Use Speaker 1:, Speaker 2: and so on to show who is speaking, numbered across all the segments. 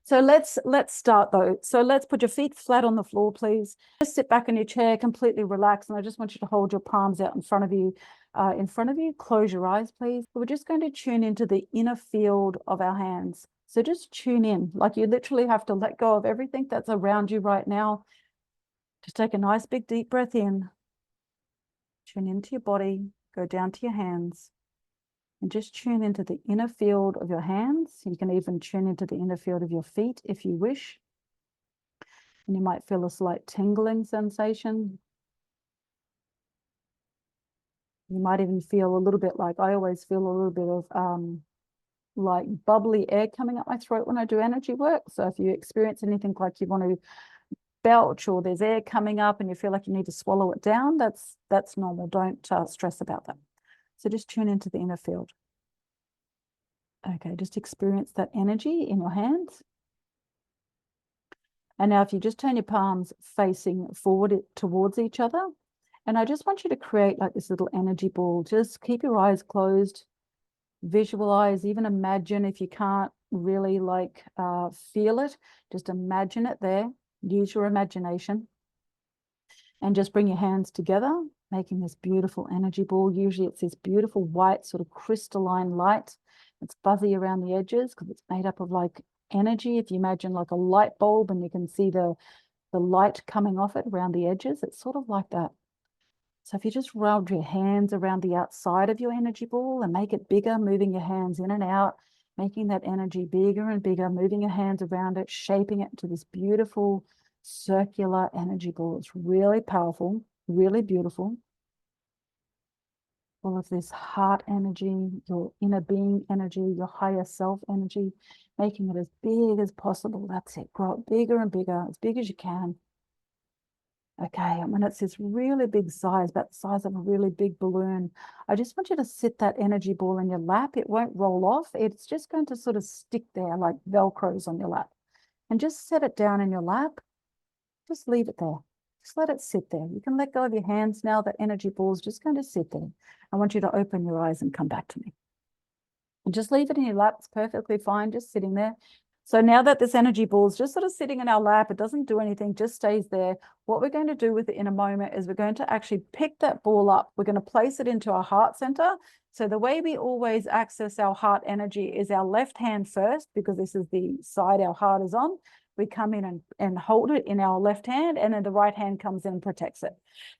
Speaker 1: So let's start though. So let's put your feet flat on the floor, please. Just sit back in your chair, completely relaxed. And I just want you to hold your palms out in front of you. Close your eyes, please. We're just going to tune into the inner field of our hands. So just tune in, like you literally have to let go of everything that's around you right now. Just take a nice big deep breath in. Tune into your body, go down to your hands. And just tune into the inner field of your hands. You can even tune into the inner field of your feet if you wish. And you might feel a slight tingling sensation. You might even feel a little bit like, I always feel a little bit of like bubbly air coming up my throat when I do energy work. So if you experience anything like you want to belch or there's air coming up and you feel like you need to swallow it down, that's normal. Don't stress about that. So just tune into the inner field. Okay, just experience that energy in your hands. And now if you just turn your palms facing forward towards each other, and I just want you to create like this little energy ball. Just keep your eyes closed, visualize, even imagine if you can't really like feel it, just imagine it there. Use your imagination. And just bring your hands together, making this beautiful energy ball. Usually it's this beautiful white sort of crystalline light. It's fuzzy around the edges because it's made up of like energy. If you imagine like a light bulb and you can see the light coming off it around the edges, it's sort of like that. So if you just rub your hands around the outside of your energy ball and make it bigger, moving your hands in and out, making that energy bigger and bigger, moving your hands around it, shaping it into this beautiful circular energy ball. It's really powerful, really beautiful. All of this heart energy, your inner being energy, your higher self energy, making it as big as possible. That's it. Grow it bigger and bigger, as big as you can. Okay, and when it's this really big size, about the size of a really big balloon, I just want you to sit that energy ball in your lap. It won't roll off. It's just going to sort of stick there like Velcros on your lap. And just set it down in your lap. Just leave it there. Just let it sit there. You can let go of your hands now. That energy ball is just going to sit there. I want you to open your eyes and come back to me. And just leave it in your lap. It's perfectly fine, just sitting there. So now that this energy ball is just sort of sitting in our lap, it doesn't do anything, just stays there. What we're going to do with it in a moment is we're going to actually pick that ball up. We're going to place it into our heart center. So the way we always access our heart energy is our left hand first, because this is the side our heart is on. We come in and hold it in our left hand, and then the right hand comes in and protects it.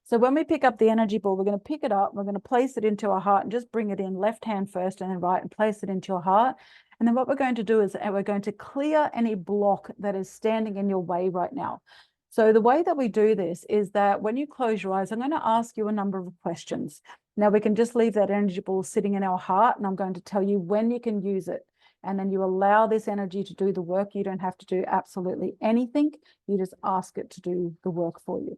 Speaker 1: So when we pick up the energy ball, we're going to pick it up, we're going to place it into our heart and just bring it in left hand first and then right, and place it into your heart. And then what we're going to do is we're going to clear any block that is standing in your way right now. So the way that we do this is that when you close your eyes, I'm going to ask you a number of questions. Now we can just leave that energy ball sitting in our heart, and I'm going to tell you when you can use it. And then you allow this energy to do the work. You don't have to do absolutely anything. You just ask it to do the work for you.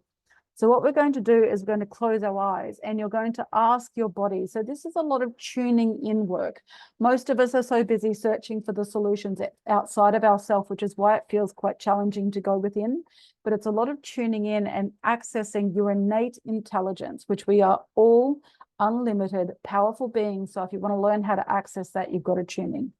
Speaker 1: So what we're going to do is we're going to close our eyes, and you're going to ask your body. So this is a lot of tuning in work. Most of us are so busy searching for the solutions outside of ourselves, which is why it feels quite challenging to go within. But it's a lot of tuning in and accessing your innate intelligence, which we are all unlimited, powerful beings. So if you want to learn how to access that, you've got to tune in.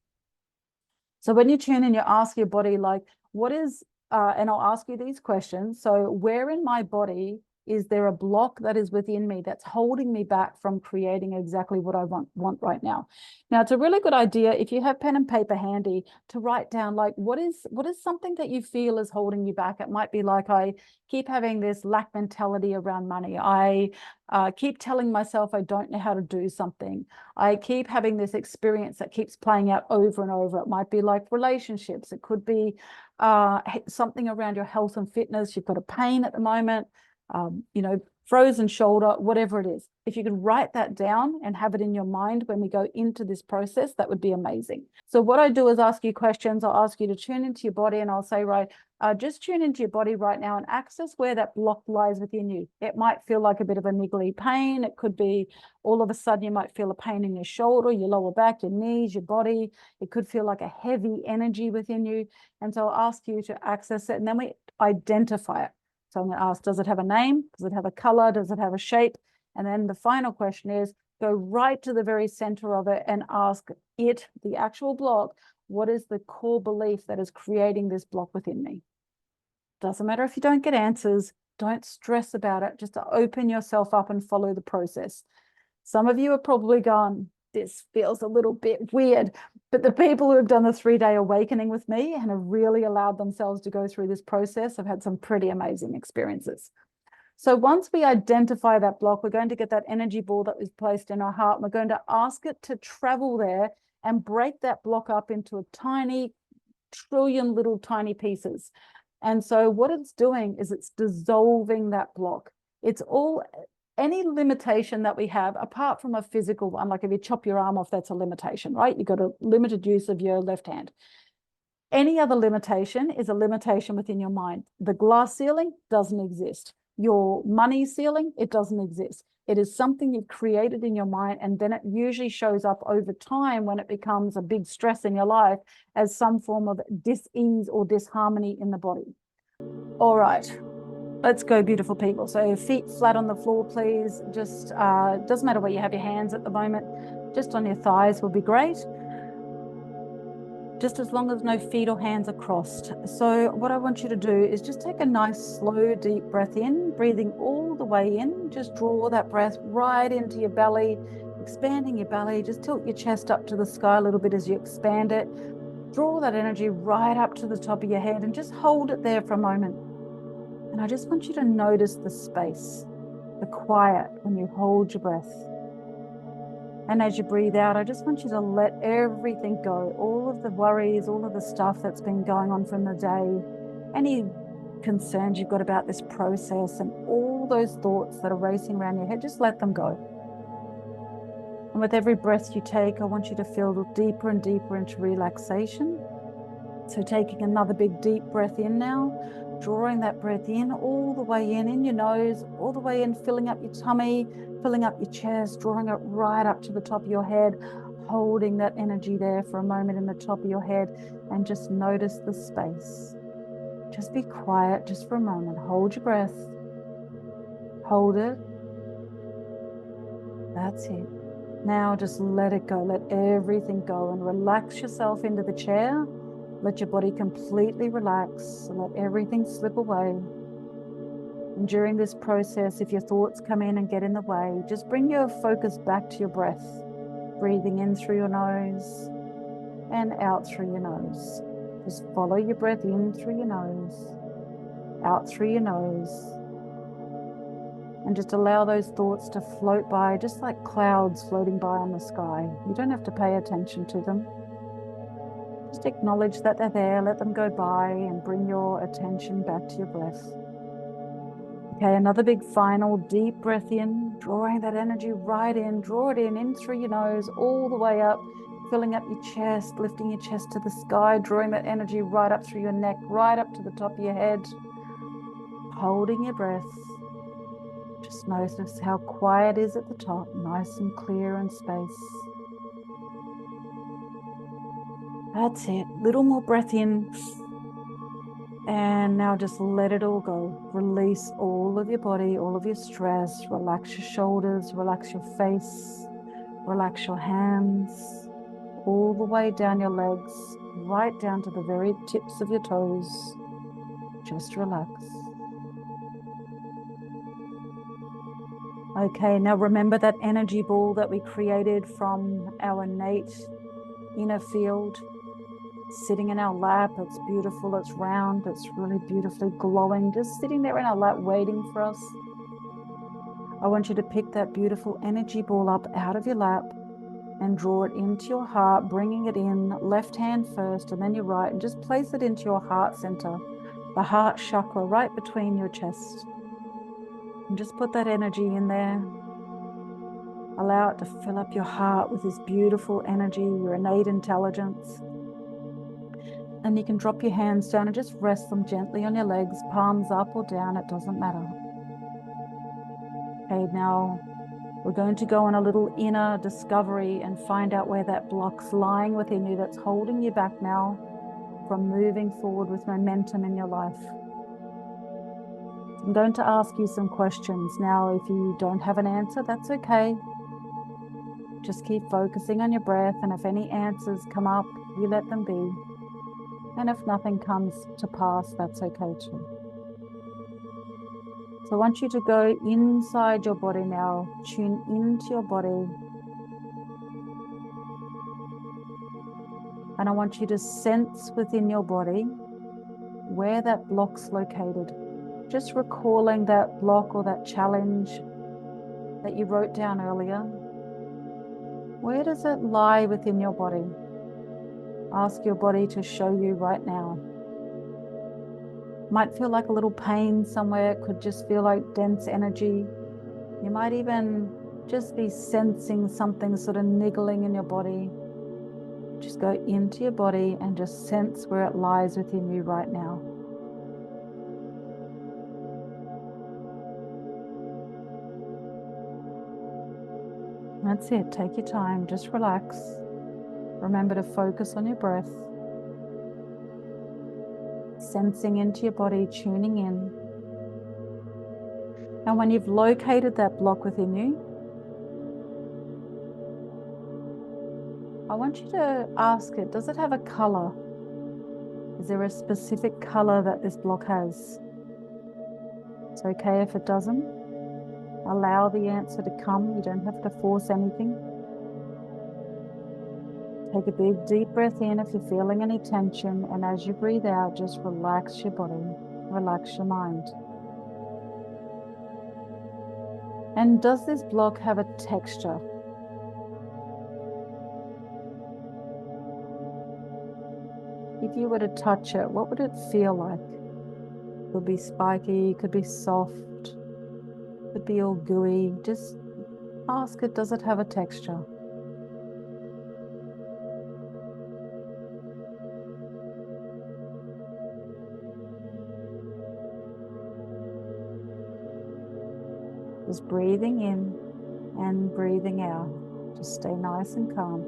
Speaker 1: So when you tune in, you ask your body, like, what is, and I'll ask you these questions. So where in my body is there a block that is within me that's holding me back from creating exactly what I want right now? Now, it's a really good idea, if you have pen and paper handy, to write down, like, what is something that you feel is holding you back? It might be like, I keep having this lack mentality around money. I keep telling myself I don't know how to do something. I keep having this experience that keeps playing out over and over. It might be like relationships. It could be something around your health and fitness. You've got a pain at the moment. Frozen shoulder, whatever it is. If you could write that down and have it in your mind when we go into this process, that would be amazing. So what I do is ask you questions. I'll ask you to tune into your body, and I'll say, right, just tune into your body right now and access where that block lies within you. It might feel like a bit of a niggly pain. It could be all of a sudden you might feel a pain in your shoulder, your lower back, your knees, your body. It could feel like a heavy energy within you. And so I'll ask you to access it, and then we identify it. So I'm going to ask, does it have a name? Does it have a color? Does it have a shape? And then the final question is, go right to the very center of it and ask it, the actual block, What is the core belief that is creating this block within me? Doesn't matter if you don't get answers, don't stress about it. Just open yourself up and follow the process. Some of you are probably gone, this feels a little bit weird, but the people who have done the 3-day awakening with me and have really allowed themselves to go through this process have had some pretty amazing experiences. So once we identify that block, we're going to get that energy ball that was placed in our heart. And we're going to ask it to travel there and break that block up into a tiny trillion little tiny pieces. And so what it's doing is it's dissolving that block. It's all, any limitation that we have, apart from a physical one, like if you chop your arm off, that's a limitation, right? You've got a limited use of your left hand. Any other limitation is a limitation within your mind. The glass ceiling doesn't exist. Your money ceiling, it doesn't exist. It is something you've created in your mind, and then it usually shows up over time when it becomes a big stress in your life as some form of dis-ease or disharmony in the body. All right, let's go, beautiful people. So feet flat on the floor, please. Just doesn't matter where you have your hands at the moment, just on your thighs will be great. Just as long as no feet or hands are crossed. So what I want you to do is just take a nice, slow, deep breath in, breathing all the way in. Just draw that breath right into your belly, expanding your belly. Just tilt your chest up to the sky a little bit as you expand it. Draw that energy right up to the top of your head and just hold it there for a moment. And I just want you to notice the space, the quiet when you hold your breath. And as you breathe out, I just want you to let everything go, all of the worries, all of the stuff that's been going on from the day, any concerns you've got about this process and all those thoughts that are racing around your head, just let them go. And with every breath you take, I want you to feel deeper and deeper into relaxation. So taking another big deep breath in now, drawing that breath in all the way in your nose, all the way in, filling up your tummy, filling up your chest, drawing it right up to the top of your head, holding that energy there for a moment in the top of your head, and just notice the space. Just be quiet just for a moment. Hold your breath. Hold it. That's it. Now just let it go. Let everything go and relax yourself into the chair. Let your body completely relax. Let everything slip away. And during this process, if your thoughts come in and get in the way, just bring your focus back to your breath, breathing in through your nose and out through your nose. Just follow your breath in through your nose, out through your nose, and just allow those thoughts to float by, just like clouds floating by on the sky. You don't have to pay attention to them. Just acknowledge that they're there, let them go by, and bring your attention back to your breath. Okay, another big final deep breath in, drawing that energy right in, draw it in through your nose, all the way up, filling up your chest, lifting your chest to the sky, drawing that energy right up through your neck, right up to the top of your head, holding your breath. Just notice how quiet it is at the top, nice and clear and space. That's it. Little more breath in. And now just let it all go. Release all of your body, all of your stress. Relax your shoulders, relax your face, relax your hands, all the way down your legs, right down to the very tips of your toes. Just relax. Okay, now remember that energy ball that we created from our innate inner field, sitting in our lap. It's beautiful, it's round, it's really beautifully glowing, just sitting there in our lap waiting for us. I want you to pick that beautiful energy ball up out of your lap and draw it into your heart, bringing it in, left hand first and then your right, and just place it into your heart center, the heart chakra right between your chest. And just put that energy in there. Allow it to fill up your heart with this beautiful energy, your innate intelligence. And you can drop your hands down and just rest them gently on your legs, palms up or down, it doesn't matter. Okay, now we're going to go on a little inner discovery and find out where that block's lying within you that's holding you back now from moving forward with momentum in your life. I'm going to ask you some questions. Now, if you don't have an answer, that's okay. Just keep focusing on your breath, and if any answers come up, You let them be. And if nothing comes to pass, that's okay too. So I want you to go inside your body now. Tune into your body. And I want you to sense within your body where that block's located. Just recalling that block or that challenge that you wrote down earlier. Where does it lie within your body? Ask your body to show you right now. Might feel like a little pain somewhere. It could just feel like dense energy. You might even just be sensing something sort of niggling in your body. Just go into your body and just sense where it lies within you right now. That's it. Take your time. Just relax. Remember to focus on your breath. Sensing into your body, tuning in. And when you've located that block within you, I want you to ask it, does it have a color? Is there a specific color that this block has? It's okay if it doesn't. Allow the answer to come. You don't have to force anything. Take a big, deep breath in if you're feeling any tension. And as you breathe out, just relax your body, relax your mind. And does this block have a texture? If you were to touch it, what would it feel like? It could be spiky, could be soft, could be all gooey. Just ask it, does it have a texture? Just breathing in and breathing out. Just stay nice and calm.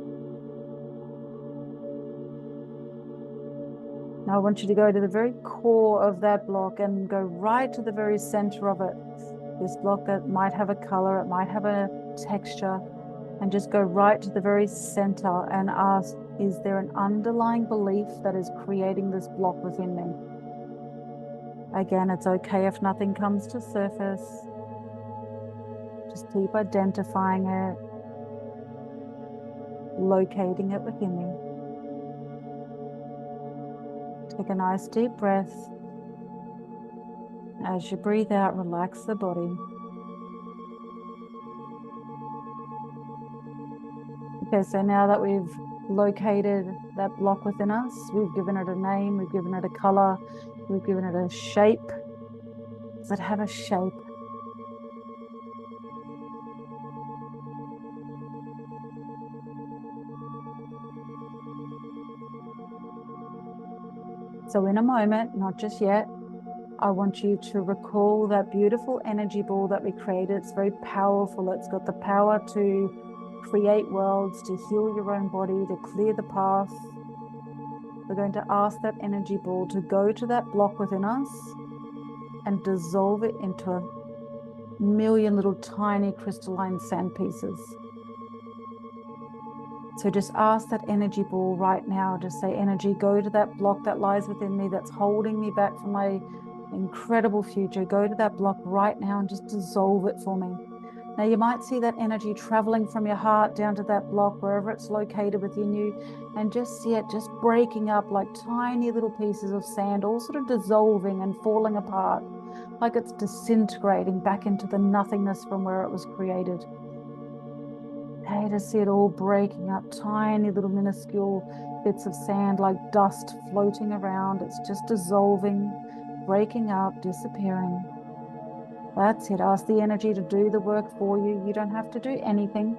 Speaker 1: Now I want you to go to the very core of that block and go right to the very center of it. This block that might have a color, it might have a texture, and just go right to the very center and ask, is there an underlying belief that is creating this block within me? Again, it's okay if nothing comes to surface. Just keep identifying it, locating it within you. Take a nice deep breath. As you breathe out, relax the body. Okay, so now that we've located that block within us, we've given it a name, we've given it a color, we've given it a shape. Does it have a shape? So in a moment, not just yet, I want you to recall that beautiful energy ball that we created. It's very powerful. It's got the power to create worlds, to heal your own body, to clear the path. We're going to ask that energy ball to go to that block within us and dissolve it into a million little tiny crystalline sand pieces. So just ask that energy ball right now, just say, energy, go to that block that lies within me that's holding me back from my incredible future. Go to that block right now and just dissolve it for me. Now you might see that energy traveling from your heart down to that block, wherever it's located within you, and just see it just breaking up like tiny little pieces of sand, all sort of dissolving and falling apart, like it's disintegrating back into the nothingness from where it was created. Okay, to see it all breaking up, tiny little minuscule bits of sand like dust floating around. It's just dissolving, breaking up, disappearing. That's it. Ask the energy to do the work for you. You don't have to do anything.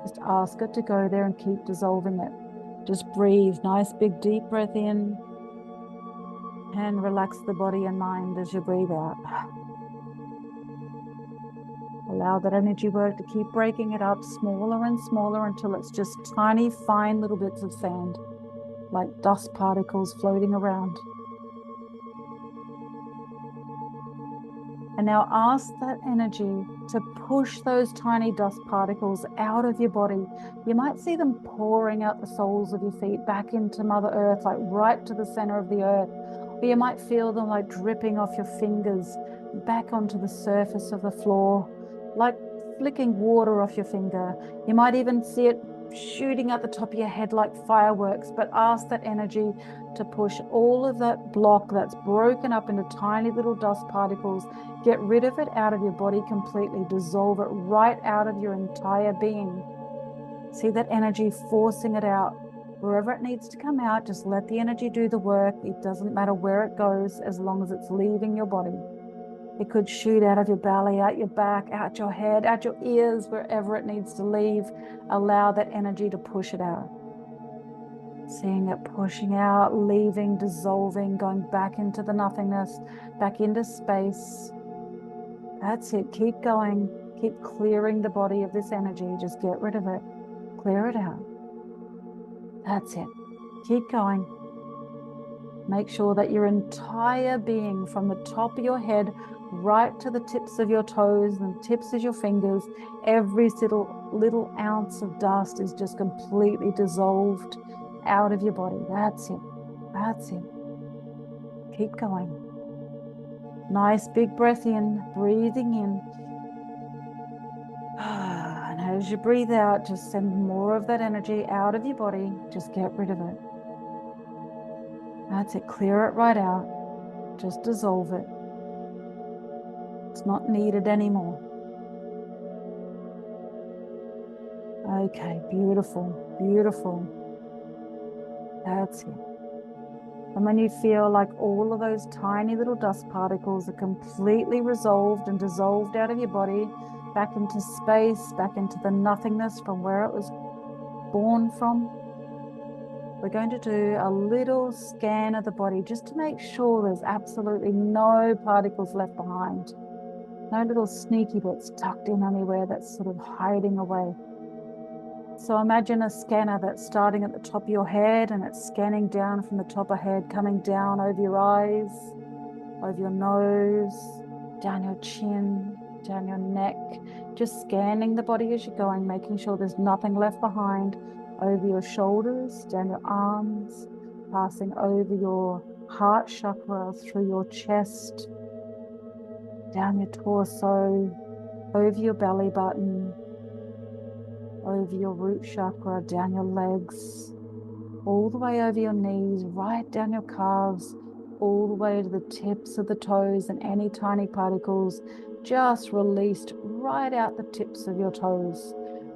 Speaker 1: Just ask it to go there and keep dissolving it. Just breathe. Nice big deep breath in and relax the body and mind as you breathe out. Allow that energy work to keep breaking it up smaller and smaller until it's just tiny, fine little bits of sand, like dust particles floating around. And now ask that energy to push those tiny dust particles out of your body. You might see them pouring out the soles of your feet back into Mother Earth, like right to the center of the earth. Or you might feel them like dripping off your fingers back onto the surface of the floor, like flicking water off your finger. You might even see it shooting at the top of your head like fireworks, but ask that energy to push all of that block that's broken up into tiny little dust particles. Get rid of it out of your body completely. Dissolve it right out of your entire being. See that energy forcing it out. Wherever it needs to come out, just let the energy do the work. It doesn't matter where it goes as long as it's leaving your body. It could shoot out of your belly, out your back, out your head, out your ears, wherever it needs to leave. Allow that energy to push it out. Seeing it pushing out, leaving, dissolving, going back into the nothingness, back into space. That's it. Keep going. Keep clearing the body of this energy. Just get rid of it. Clear it out. That's it. Keep going. Make sure that your entire being, from the top of your head right to the tips of your toes and the tips of your fingers, every little ounce of dust is just completely dissolved out of your body. That's it. That's it. Keep going. Nice big breath in, breathing in. And as you breathe out, just send more of that energy out of your body. Just get rid of it. That's it. Clear it right out. Just dissolve it. It's not needed anymore. Okay, beautiful, beautiful. That's it. And when you feel like all of those tiny little dust particles are completely resolved and dissolved out of your body, back into space, back into the nothingness from where it was born from, we're going to do a little scan of the body just to make sure there's absolutely no particles left behind. No little sneaky bits tucked in anywhere that's sort of hiding away. So imagine a scanner that's starting at the top of your head and it's scanning down from the top of head, coming down over your eyes, over your nose, down your chin, down your neck, just scanning the body as you're going, making sure there's nothing left behind, over your shoulders, down your arms, passing over your heart chakra, through your chest, down your torso, over your belly button, over your root chakra, down your legs, all the way over your knees, right down your calves, all the way to the tips of the toes, and any tiny particles just released right out the tips of your toes.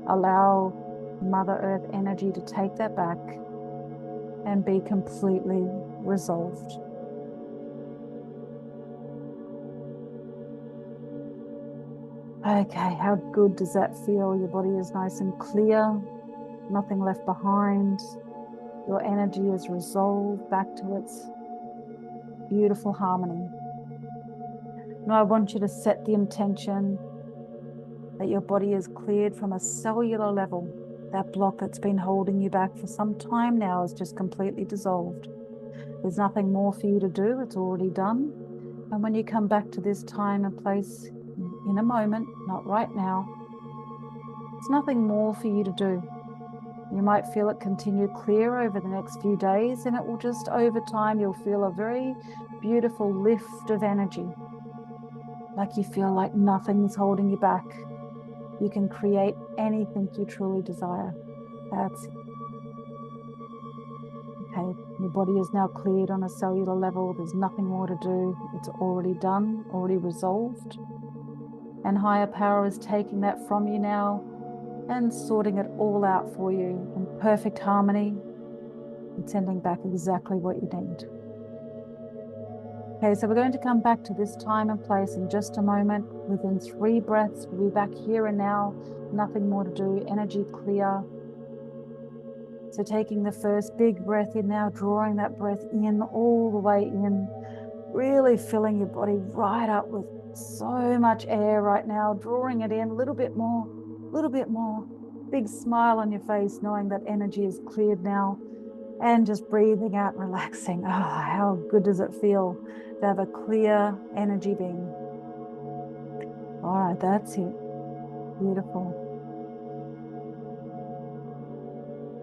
Speaker 1: Allow Mother Earth energy to take that back and be completely resolved. Okay, how good does that feel? Your body is nice and clear, nothing left behind. Your energy is resolved back to its beautiful harmony. Now I want you to set the intention that your body is cleared from a cellular level. That block that's been holding you back for some time now is just completely dissolved. There's nothing more for you to do. It's already done. And when you come back to this time and place in a moment, not right now, there's nothing more for you to do. You might feel it continue clear over the next few days, and it will just, over time, you'll feel a very beautiful lift of energy. Like you feel like nothing's holding you back. You can create anything you truly desire. That's it. Okay, your body is now cleared on a cellular level. There's nothing more to do. It's already done, already resolved. And higher power is taking that from you now and sorting it all out for you in perfect harmony and sending back exactly what you need. Okay, so we're going to come back to this time and place in just a moment. Within 3 breaths, we'll be back here and now. Nothing more to do, energy clear. So taking the first big breath in now, drawing that breath in, all the way in, really filling your body right up with so much air right now, drawing it in a little bit more, big smile on your face, knowing that energy is cleared now, and just breathing out, relaxing. How good does it feel to have a clear energy being? All right, that's it. Beautiful.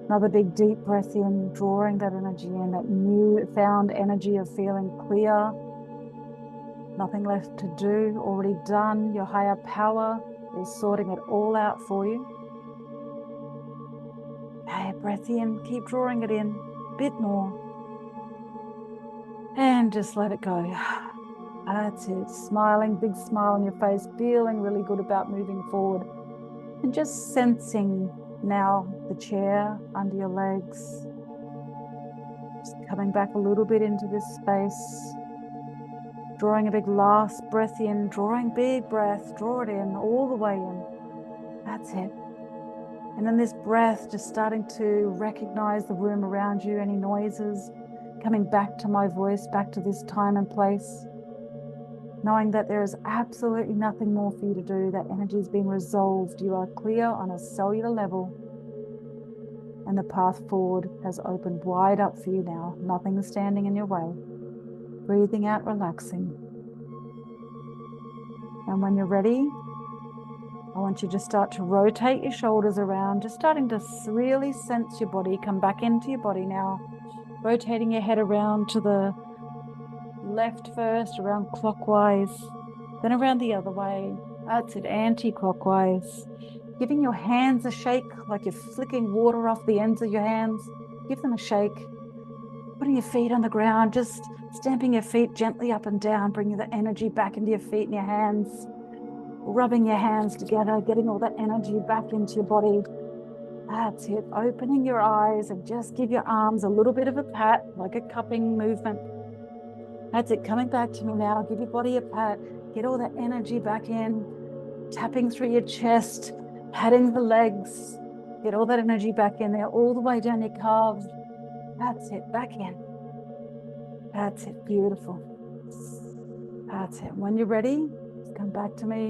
Speaker 1: Another big deep breath in, drawing that energy in, that new found energy of feeling clear. Nothing left to do, already done. Your higher power is sorting it all out for you. Okay, breath in, keep drawing it in, a bit more. And just let it go. That's it. Smiling, big smile on your face, feeling really good about moving forward. And just sensing now the chair under your legs. Just coming back a little bit into this space. Drawing a big last breath in, drawing big breath, draw it in, all the way in. That's it. And then this breath, just starting to recognize the room around you, any noises, coming back to my voice, back to this time and place. Knowing that there is absolutely nothing more for you to do, that energy has been resolved. You are clear on a cellular level. And the path forward has opened wide up for you now. Nothing is standing in your way. Breathing out, relaxing. And when you're ready, I want you to start to rotate your shoulders around, just starting to really sense your body. Come back into your body now. Rotating your head around to the left first, around clockwise, then around the other way. That's it, anti-clockwise. Giving your hands a shake, like you're flicking water off the ends of your hands. Give them a shake. Putting your feet on the ground, just stamping your feet gently up and down, bringing the energy back into your feet and your hands. Rubbing your hands together, getting all that energy back into your body. That's it. Opening your eyes and just give your arms a little bit of a pat, like a cupping movement. That's it. Coming back to me now. Give your body a pat. Get all that energy back in. Tapping through your chest, patting the legs. Get all that energy back in there, all the way down your calves. That's it. Back in. That's it. Beautiful. That's it. When you're ready, just come back to me.